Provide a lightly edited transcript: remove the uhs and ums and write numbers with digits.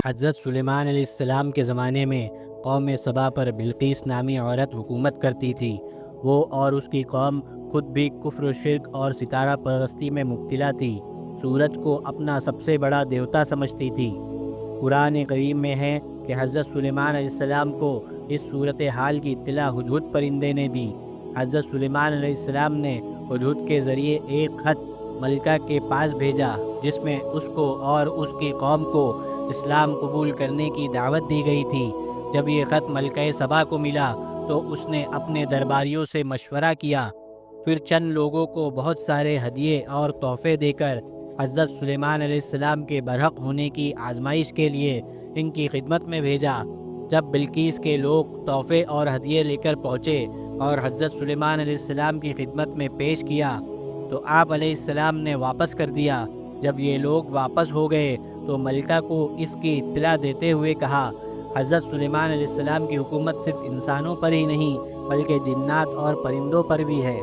حضرت سلیمان علیہ السلام کے زمانے میں قوم سبا پر بلقیس نامی عورت حکومت کرتی تھی۔ وہ اور اس کی قوم خود بھی کفر و شرک اور ستارہ پرستی میں مبتلا تھی۔ سورج کو اپنا سب سے بڑا دیوتا سمجھتی تھی۔ قرآن کریم میں ہے کہ حضرت سلیمان علیہ السلام کو اس صورتحال کی اطلاع ہدہد پرندے نے دی۔ حضرت سلیمان علیہ السلام نے ہدہد کے ذریعے ایک خط ملکہ کے پاس بھیجا، جس میں اس کو اور اس کی قوم کو اسلام قبول کرنے کی دعوت دی گئی تھی۔ جب یہ خط ملکہ سبا کو ملا تو اس نے اپنے درباریوں سے مشورہ کیا، پھر چند لوگوں کو بہت سارے ہدیے اور تحفے دے کر حضرت سلیمان علیہ السلام کے برحق ہونے کی آزمائش کے لیے ان کی خدمت میں بھیجا۔ جب بلقیس کے لوگ تحفے اور ہدیے لے کر پہنچے اور حضرت سلیمان علیہ السلام کی خدمت میں پیش کیا تو آپ علیہ السلام نے واپس کر دیا۔ جب یہ لوگ واپس ہو گئے تو ملکہ کو اس کی اطلاع دیتے ہوئے کہا، حضرت سلیمان علیہ السلام کی حکومت صرف انسانوں پر ہی نہیں بلکہ جنات اور پرندوں پر بھی ہے۔